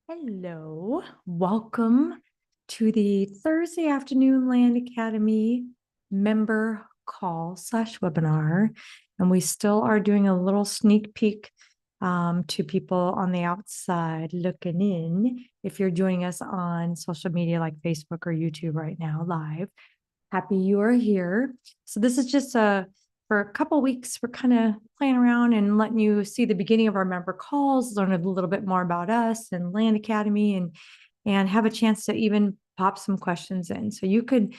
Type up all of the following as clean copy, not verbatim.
Hello, welcome to the Thursday afternoon Land Academy member call / webinar. And we still are doing a little sneak peek to people on the outside looking in. If you're joining us on social media like Facebook or YouTube right now live, happy you are here. So this is just for a couple weeks, we're kind of playing around and letting you see the beginning of our member calls, learn a little bit more about us and Land Academy, and have a chance to even pop some questions in. So you could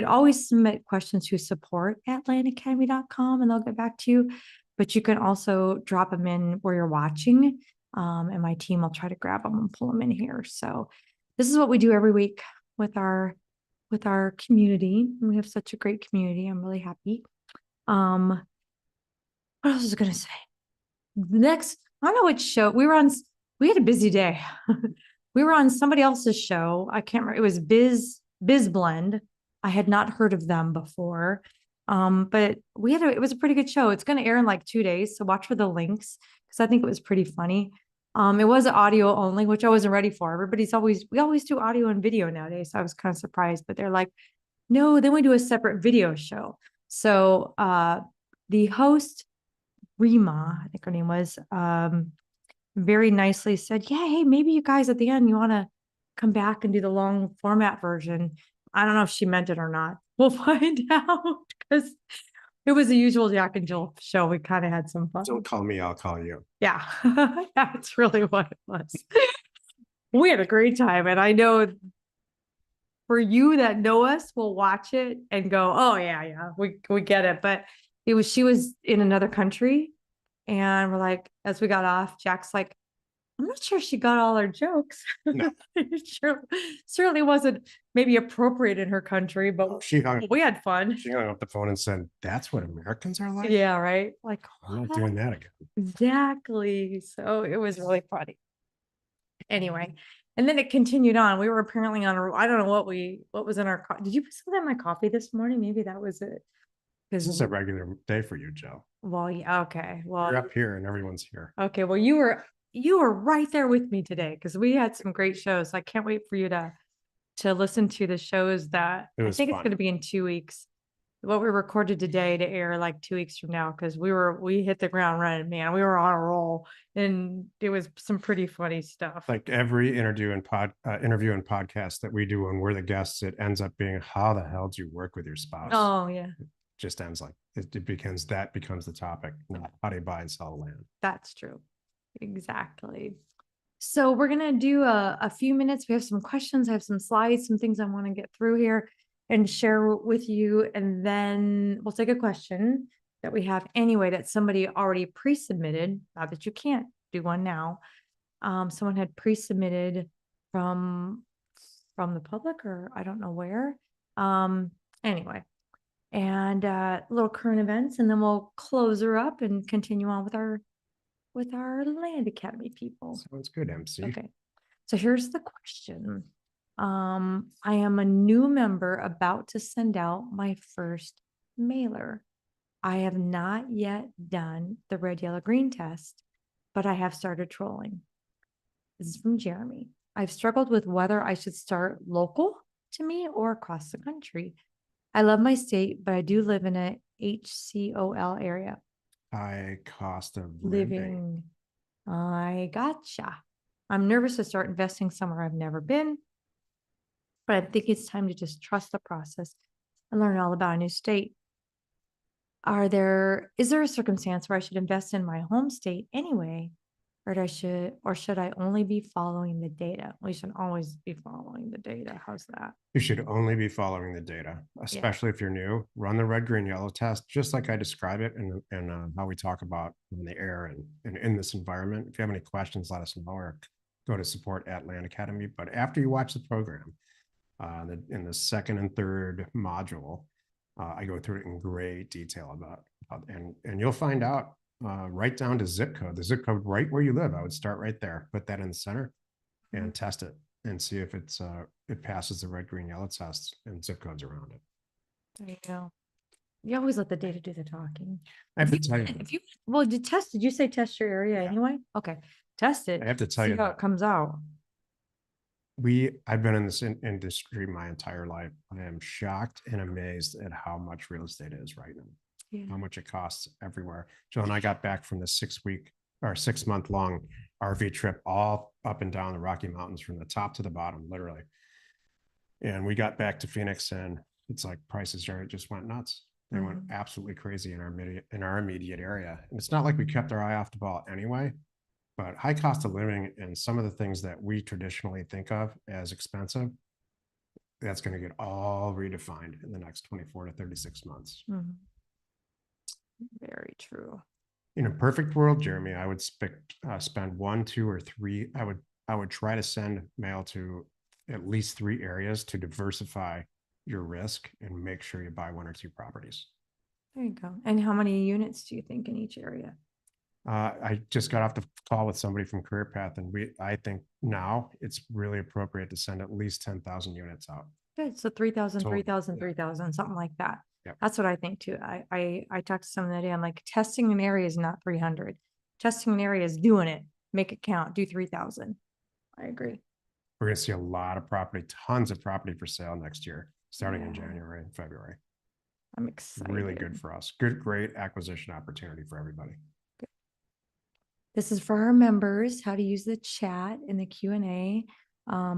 always submit questions to support@landacademy.com and they'll get back to you. But you can also drop them in where you're watching, and my team will try to grab them and pull them in here. So this is what we do every week with our community. We have such a great community. I'm really happy. What else was I gonna say? Next, I don't know which show we were on. We had a busy day. We were on somebody else's show. I can't remember. It was Biz Blend. I had not heard of them before. But it was a pretty good show. It's going to air in like 2 days. So watch for the links because I think it was pretty funny. It was audio only, which I wasn't ready for. We always do audio and video nowadays. So I was kind of surprised, but they're like, no, then we do a separate video show. So, the host, Rima, I think her name was, very nicely said, yeah, hey, maybe you guys at the end, you want to come back and do the long format version. I don't know if she meant it or not. We'll find out because it was the usual Jack and Jill show. We kind of had some fun. Don't call me, I'll call you. Yeah, that's really what it was. We had a great time. And I know for you that know us will watch it and go, oh yeah, we get it. But she was in another country. And we're like, as we got off, Jack's like, I'm not sure she got all our jokes. No. Certainly wasn't maybe appropriate in her country, but we had fun. She hung up the phone and said, that's what Americans are like? Yeah, right. Like, I'm not doing that again. Exactly. So it was really funny. Anyway, and then it continued on. We were apparently on, I don't know what was in our, did you put something in my coffee this morning? Maybe that was it. This is a regular day for you, Joe. Well, yeah, okay. Well, you're up here and everyone's here. Okay. Well, you were right there with me today because we had some great shows. I can't wait for you to listen to the shows that I think it's going to be in 2 weeks. What we recorded today to air like 2 weeks from now because we hit the ground running, man. We were on a roll and it was some pretty funny stuff. Like every interview and podcast that we do when we're the guests, it ends up being, how the hell do you work with your spouse? Oh yeah. It just ends like it becomes the topic, not how do you buy and sell land. That's true. Exactly. So we're going to do a few minutes. We have some questions. I have some slides, some things I want to get through here and share with you. And then we'll take a question that we have anyway, that somebody already pre-submitted. Not that you can't do one now. Someone had pre-submitted from the public, or I don't know where. Anyway, and little current events, and then we'll close her up and continue on with our Land Academy people. Sounds good, MC. Okay. So here's the question. I am a new member about to send out my first mailer. I have not yet done the red, yellow, green test, but I have started trolling. This is from Jeremy. I've struggled with whether I should start local to me or across the country. I love my state, but I do live in a HCOL area. High cost of living. I gotcha. I'm nervous to start investing somewhere I've never been, but I think it's time to just trust the process and learn all about a new state. Is there a circumstance where I should invest in my home state anyway, or should I only be following the data? We should always be following the data. How's that? You should only be following the data, especially if you're new. Run the red, green, yellow test, just like I describe it and how we talk about in the air and in this environment. If you have any questions, let us know or go to support@landacademy. But after you watch the program, in the second and third module, I go through it in great detail about and you'll find out right down to zip code, the zip code right where you live. I would start right there, put that in the center and test it and see if it passes the red, green, yellow tests and zip codes around it. There you go. You always let the data do the talking. I have to tell you. Did you say test your area anyway? Okay. Test it. I have to tell you how it comes out. I've been in this industry my entire life. I am shocked and amazed at how much real estate is right now, Yeah. how much it costs everywhere. Jill and I got back from the 6 week or 6 month long RV trip all up and down the Rocky Mountains from the top to the bottom, literally. And we got back to Phoenix and it's like prices are just went nuts. They went absolutely crazy in our immediate area. And it's not like we kept our eye off the ball anyway, but high cost of living and some of the things that we traditionally think of as expensive, that's going to get all redefined in the next 24 to 36 months. Very true. In a perfect world, Jeremy, I would spend 1, 2, or 3. I would try to send mail to at least 3 areas to diversify your risk and make sure you buy 1 or 2 properties. There you go. And how many units do you think in each area? I just got off the call with somebody from Career Path, and I think now it's really appropriate to send at least 10,000 units out. Good. So 3,000, Total, 3,000, yeah. 3,000, something like that. Yep. That's what I think too. I talked to someone that day. I'm like, testing an area is not 300. Testing an area is doing it. Make it count. Do 3,000. I agree. We're going to see a lot of property, tons of property for sale next year, starting in Yeah. January and February. I'm excited. Really good for us. Great acquisition opportunity for everybody. Good. This is for our members, how to use the chat in the Q&A.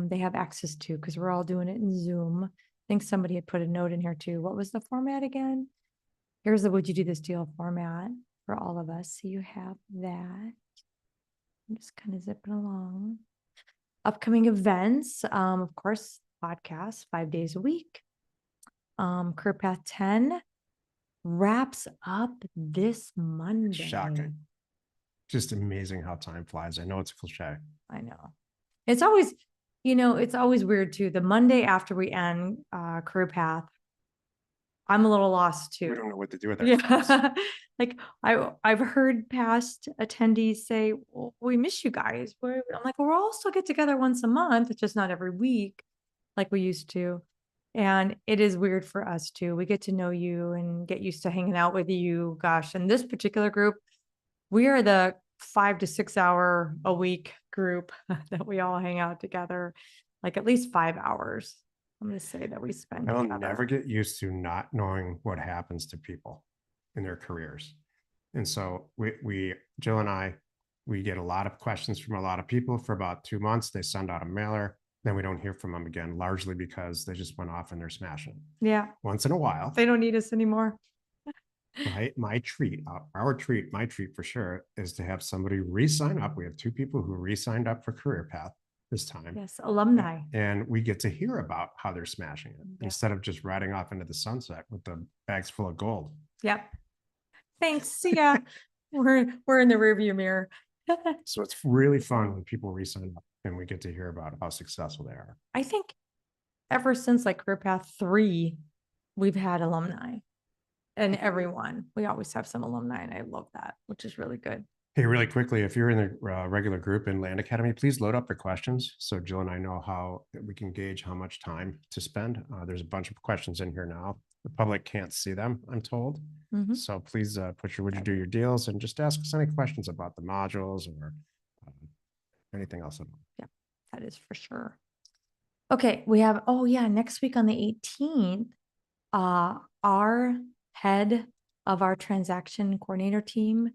They have access to, because we're all doing it in Zoom. I think somebody had put a note in here too. What was the format again? Here's the would you do this deal format for all of us. So you have that. I'm just kind of zipping along. Upcoming events, of course, podcast 5 days a week. Career Path 10 wraps up this Monday. Shocking. Just amazing how time flies. I know it's a cliche. I know. It's always, it's always weird too. The Monday after we end Career Path, I'm a little lost too. We don't know what to do with ourselves. Yeah. Like I've heard past attendees say, well, we miss you guys. I'm like, well, we'll all still get together once a month. It's just not every week like we used to. And it is weird for us too. We get to know you and get used to hanging out with you. Gosh, and this particular group, we are the 5 to 6 hour a week group that we all hang out together, like at least 5 hours. I'm going to say that we spend. I'll never get used to not knowing what happens to people in their careers. And so Jill and I, we get a lot of questions from a lot of people for about 2 months. They send out a mailer, then we don't hear from them again, largely because they just went off and they're smashing. Yeah. Once in a while. They don't need us anymore. My treat for sure is to have somebody re-sign up. We have 2 people who re-signed up for Career Path this time. Yes, alumni. And we get to hear about how they're smashing it instead of just riding off into the sunset with the bags full of gold. Yep. Thanks. See ya. We're in the rearview mirror. So it's really fun when people re-sign up and we get to hear about how successful they are. I think ever since like Career Path 3, we've had alumni. And everyone, we always have some alumni, and I love that, which is really good. Hey, really quickly, if you're in the regular group in Land Academy, please load up your questions so Jill and I know how we can gauge how much time to spend. There's a bunch of questions in here now. The public can't see them, I'm told. So please put your would you do your deals and just ask us any questions about the modules or anything else. Yeah, that is for sure. Okay, we have, oh yeah, next week on the 18th, our head of our transaction coordinator team,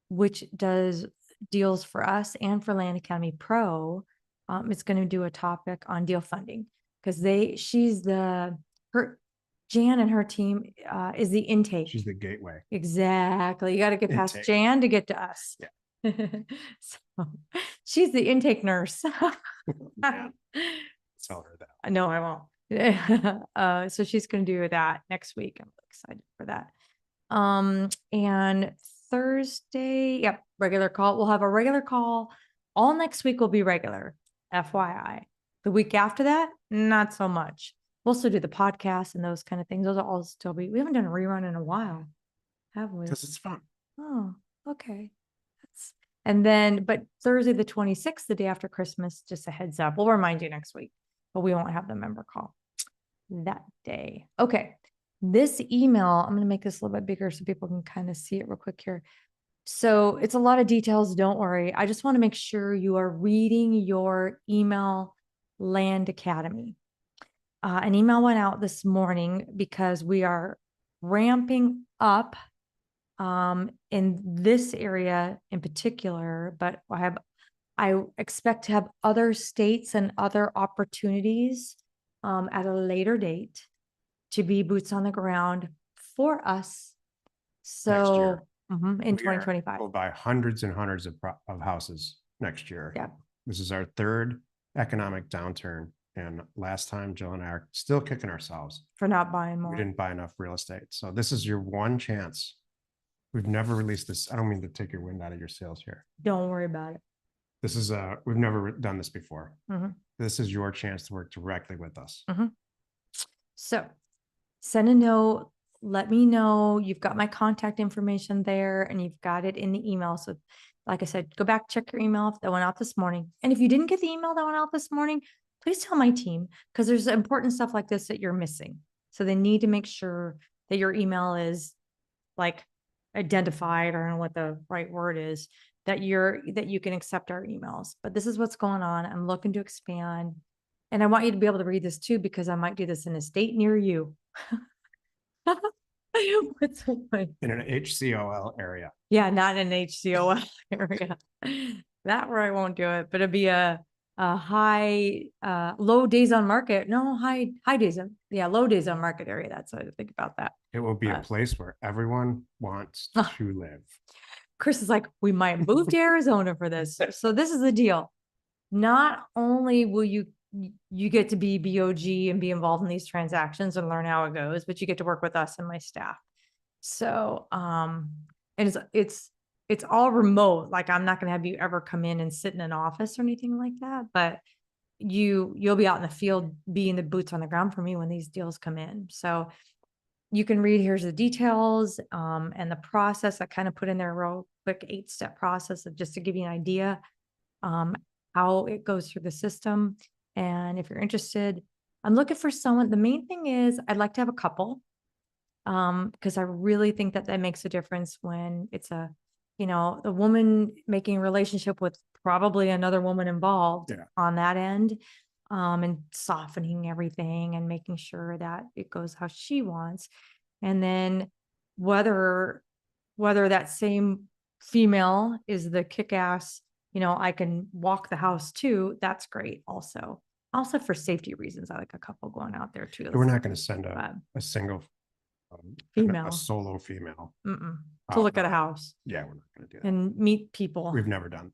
which does deals for us and for Land Academy Pro, is going to do a topic on deal funding because Jan and her team is the intake. She's the gateway. Exactly. You got to get past Intake. Jan to get to us. Yeah. So she's the intake nurse. Yeah. Tell her that. No, I won't. So she's going to do that next week. I'm excited for that. And Thursday, yep, regular call. We'll have a regular call. All next week will be regular, FYI. The week after that, not so much. We'll still do the podcast and those kind of things. Those will all still be. We haven't done a rerun in a while, have we? Because it's fun. Oh, okay. And then, but Thursday the 26th, the day after Christmas, just a heads up. We'll remind you next week, but we won't have the member call that day. Okay. This email, I'm going to make this a little bit bigger so people can kind of see it real quick here. So it's a lot of details. Don't worry. I just want to make sure you are reading your email Land Academy. An email went out this morning because we are ramping up in this area in particular, but I expect to have other states and other opportunities at a later date to be boots on the ground for us. Next year. In We are- 2025. We'll buy hundreds and hundreds of houses next year. Yeah. This is our third economic downturn. And last time Jill and I are still kicking ourselves. For not buying We more. didn't buy enough real estate. So this is your one chance. We've never released this. I don't mean to take your wind out of your sails here. Don't worry about it. This is we've never done this before. Mhm. This is your chance to work directly with us. So send a note, let me know. You've got my contact information there and you've got it in the email. So like I said, go back, check your email if that went out this morning. And if you didn't get the email that went out this morning, please tell my team because there's important stuff like this that you're missing. So they need to make sure that your email is like identified, or I don't know what the right word is, that you can accept our emails. But this is what's going on. I'm looking to expand. And I want you to be able to read this too, because I might do this in a state near you. What's so funny? In an HCOL area. Yeah, not in an HCOL area. That where I won't do it, but it'd be a low days on market. No, high days on, yeah, low days on market area. That's what I think about that. It will be a place where everyone wants to live. Chris is like, we might move to Arizona for this. So this is the deal. Not only will you get to be BOG and be involved in these transactions and learn how it goes, but you get to work with us and my staff. So, and it's all remote. Like I'm not going to have you ever come in and sit in an office or anything like that, but you'll be out in the field, being the boots on the ground for me when these deals come in. So you can read, here's the details, and the process I kind of put in there, a real quick 8-step process of just to give you an idea, how it goes through the system. And if you're interested, I'm looking for someone. The main thing is I'd like to have a couple, because I really think that makes a difference when it's the woman making a relationship with probably another woman involved on that end, and softening everything and making sure that it goes how she wants. And then whether that same female is the kick-ass, I can walk the house too. That's great. Also for safety reasons, I like a couple going out there too. We're not going to send a single female, a solo female to look at a house. Yeah, we're not going to do that. And meet people. We've never done.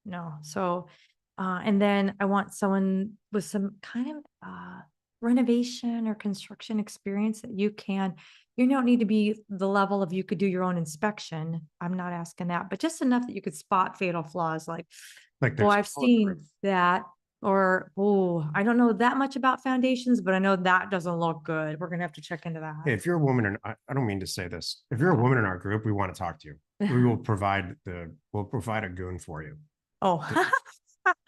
No. So, and then I want someone with some kind of renovation or construction experience that you don't need to be the level of you could do your own inspection. I'm not asking that, but just enough that you could spot fatal flaws. Like oh, I've seen that, or, oh, I don't know that much about foundations, but I know that doesn't look good. We're going to have to check into that. Hey, if you're a woman, and I don't mean to say this, if you're a woman in our group, we want to talk to you. We will provide a goon for you. Oh,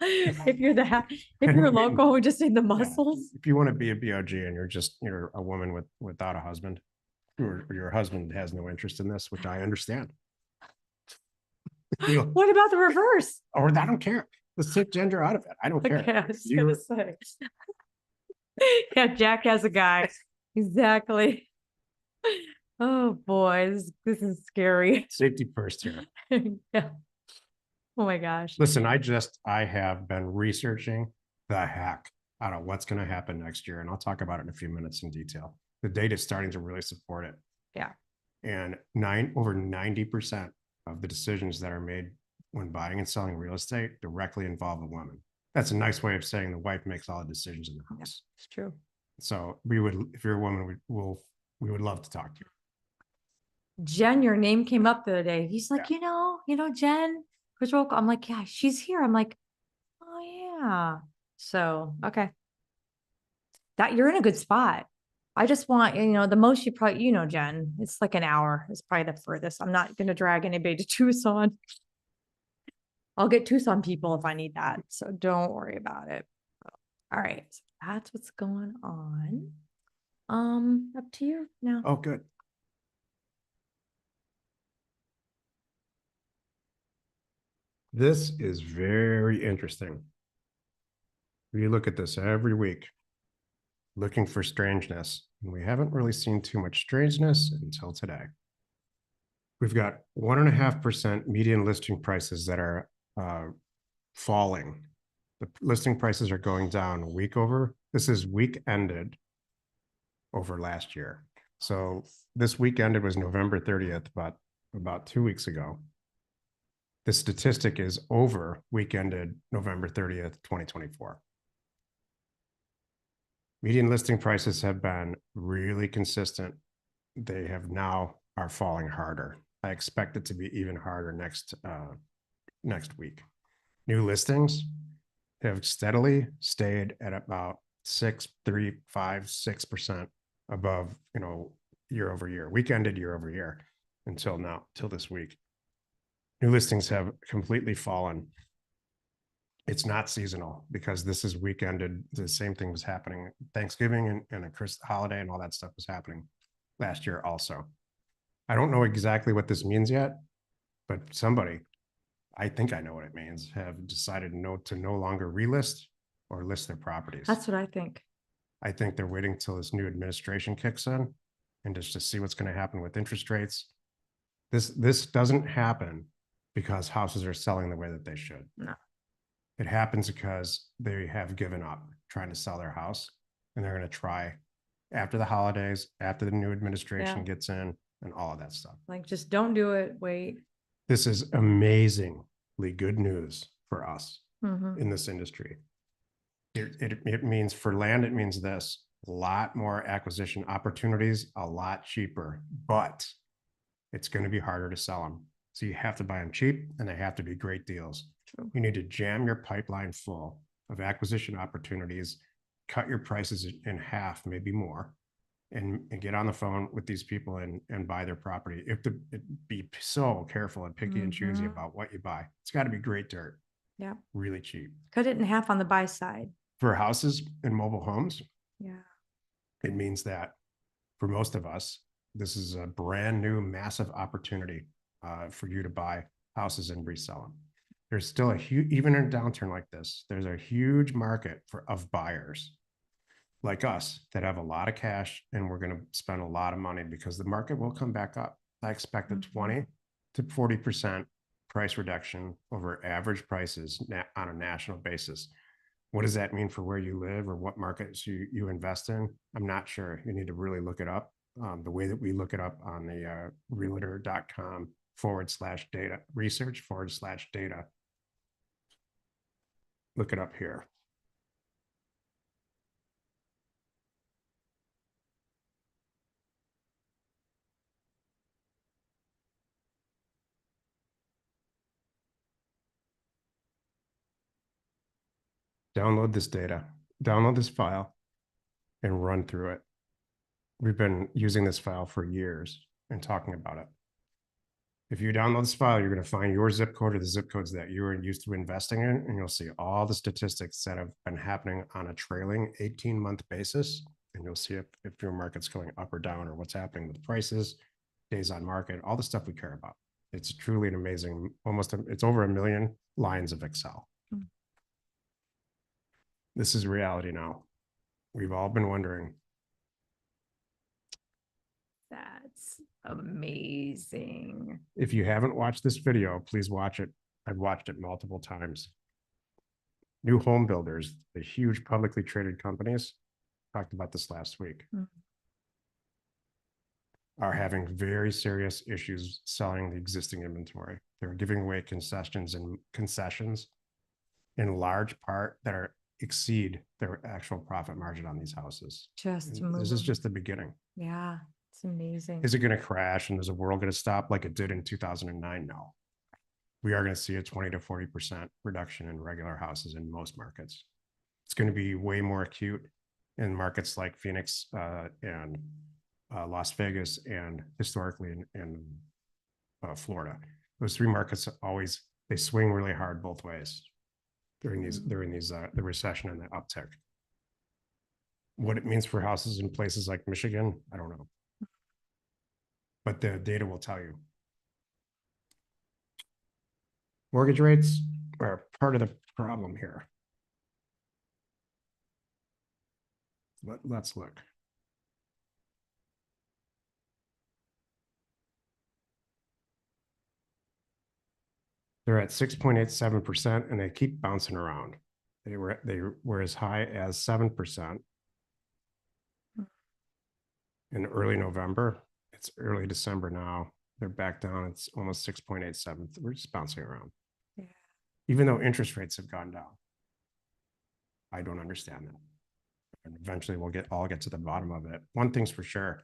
if you're local, we just need the muscles. Yeah. If you want to be a BOG and you're a woman without a husband, or your husband has no interest in this, which I understand. What about the reverse? Or I don't care. Let's take gender out of it. I don't care. Okay, I was gonna say. Yeah, Jack has a guy. Exactly. Oh boy, this is scary. Safety first here. Yeah. Oh my gosh. Listen, I have been researching the heck out of what's going to happen next year, and I'll talk about it in a few minutes in detail. The data is starting to really support it. Yeah. And over 90% of the decisions that are made when buying and selling real estate directly involve a woman. That's a nice way of saying the wife makes all the decisions in the house. Yeah, it's true. So if you're a woman, we would love to talk to you. Jen, your name came up the other day. He's like, Jen, I'm like, yeah, she's here. I'm like, oh yeah. So, okay. That you're in a good spot. I just want, the most you probably, Jen, it's like an hour. It's probably the furthest. I'm not going to drag anybody to Tucson. I'll get Tucson people if I need that. So don't worry about it. All right. So that's what's going on. Up to you now. Oh, good. This is very interesting. We look at this every week, looking for strangeness, and we haven't really seen too much strangeness until today. We've got 1.5% median listing prices that are falling. The listing prices are going down this is week ended over last year. So this week ended was November 30th, but about 2 weeks ago. The statistic is over week ended November 30th, 2024. Median listing prices have been really consistent. They have now are falling harder. I expect it to be even harder next week. New listings have steadily stayed at about 6% above, year over year, week ended year over year until now, till this week. New listings have completely fallen. It's not seasonal because this is week ended. The same thing was happening. Thanksgiving and a Christmas holiday and all that stuff was happening last year also. I don't know exactly what this means yet, but somebody, I think I know what it means, have decided to no longer relist or list their properties. That's what I think. I think they're waiting till this new administration kicks in and just to see what's going to happen with interest rates. This doesn't happen because houses are selling the way that they should. No. It happens because they have given up trying to sell their house, and they're going to try after the holidays, after the new administration gets in, and all of that stuff. Like, just don't do it. Wait. This is amazingly good news for us Mhm. in this industry. It means for land, it means this: a lot more acquisition opportunities, a lot cheaper, but it's going to be harder to sell them. So you have to buy them cheap, and they have to be great deals. True. You need to jam your pipeline full of acquisition opportunities, cut your prices in half, maybe more, and get on the phone with these people and buy their property. You have to be so careful and picky and choosy about what you buy. It's got to be great dirt. Yeah. Really cheap. Cut it in half on the buy side. For houses and mobile homes, Yeah. it means that for most of us, this is a brand new massive opportunity for you to buy houses and resell them. There's still a huge, even in a downturn like this, there's a huge market of buyers like us that have a lot of cash, and we're going to spend a lot of money because the market will come back up. I expect a 20 to 40% price reduction over average prices on a national basis. What does that mean for where you live or what markets you invest in? I'm not sure. You need to really look it up. The way that we look it up on the realtor.com/data research/data. Look it up here. Download this data, download this file, and run through it. We've been using this file for years and talking about it. If you download this file, you're going to find your zip code or the zip codes that you are used to investing in, and you'll see all the statistics that have been happening on a trailing 18-month basis. And you'll see if your market's going up or down or what's happening with prices, days on market, all the stuff we care about. It's truly an amazing, it's over 1 million lines of Excel. This is reality now. We've all been wondering. That's amazing. If you haven't watched this video, please watch it. I've watched it multiple times. New home builders, the huge publicly traded companies, talked about this last week, are having very serious issues selling the existing inventory. They're giving away concessions in large part that exceed their actual profit margin on these houses. This is just the beginning. Yeah, it's amazing. Is it going to crash and is the world going to stop like it did in 2009? No. We are going to see a 20 to 40% reduction in regular houses in most markets. It's going to be way more acute in markets like Phoenix and Las Vegas, and historically in Florida. Those three markets they swing really hard both ways during the recession and the uptick. What it means for houses in places like Michigan, I don't know, but the data will tell you. Mortgage rates are part of the problem here. Let's look. They're at 6.87% and they keep bouncing around. They were as high as 7% in early November. It's early December now. They're back down. It's almost 6.87. We're just bouncing around. Yeah. Even though interest rates have gone down. I don't understand that. And eventually we'll all get to the bottom of it. One thing's for sure,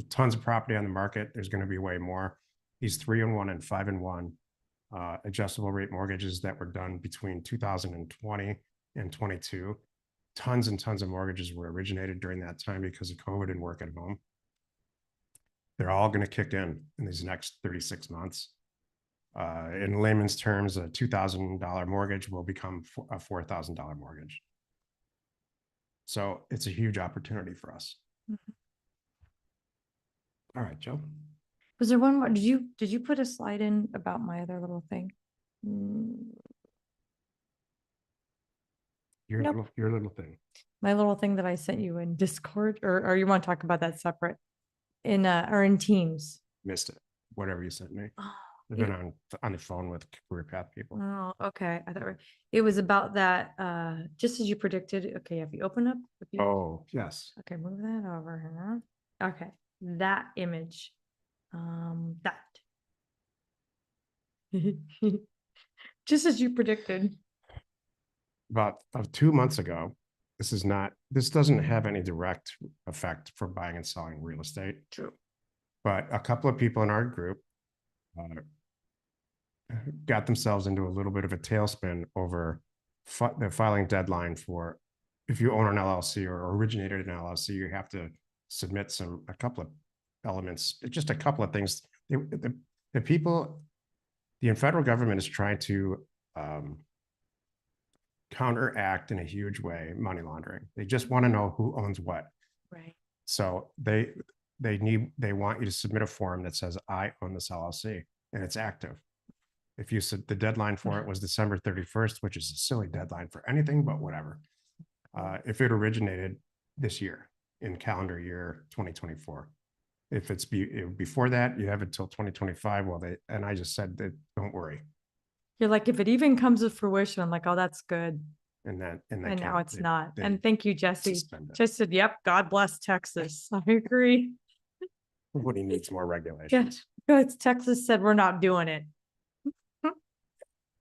tons of property on the market. There's going to be way more. These 3-in-1 and 5-in-1 adjustable rate mortgages that were done between 2020 and 22. Tons and tons of mortgages were originated during that time because of COVID and work at home. They're all going to kick in these next 36 months. In layman's terms, a $2,000 mortgage will become a $4,000 mortgage. So it's a huge opportunity for us. Mhm. All right, Joe. Was there one more? Did you put a slide in about my other little thing? Nope. Your little thing. My little thing that I sent you in Discord, or you want to talk about that separate in or in Teams? Missed it. Whatever you sent me. Oh, I've been on the phone with career path people. oh, okay. I thought it was about that. Just as you predicted. Okay, if you open up. Oh, yes. Okay, move that over here. Okay, that image. That. Just as you predicted. About 2 months ago, this doesn't have any direct effect for buying and selling real estate. True. But a couple of people in our group got themselves into a little bit of a tailspin over the filing deadline for, if you own an LLC or originated an LLC, you have to submit a couple of elements, just a couple of things. The people, the federal government is trying to counteract in a huge way money laundering. They just want to know who owns what. Right. So they want you to submit a form that says I own this LLC and it's active. If you said the deadline for it was December 31st, which is a silly deadline for anything, but whatever. If it originated this year in calendar year 2024, if it's before that, you have until 2025. Well, and I just said that don't worry. You're like, if it even comes to fruition, I'm like, oh, that's good. And now it's not. And thank you, Jesse. Just said, yep, God bless Texas. I agree. Everybody needs more regulations. Good. Texas said we're not doing it.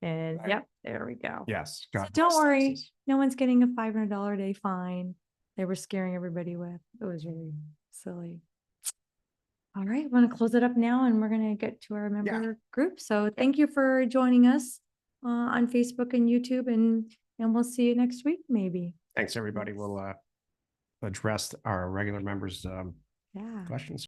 And Right. Yep, there we go. Yes. So don't worry, Texas. No one's getting a $500 a day fine. They were scaring everybody with. It was really silly. All right, I'm going to close it up now and we're going to get to our member group. So thank you for joining us on Facebook and YouTube, and we'll see you next week, maybe. Thanks, everybody. We'll address our regular members' questions.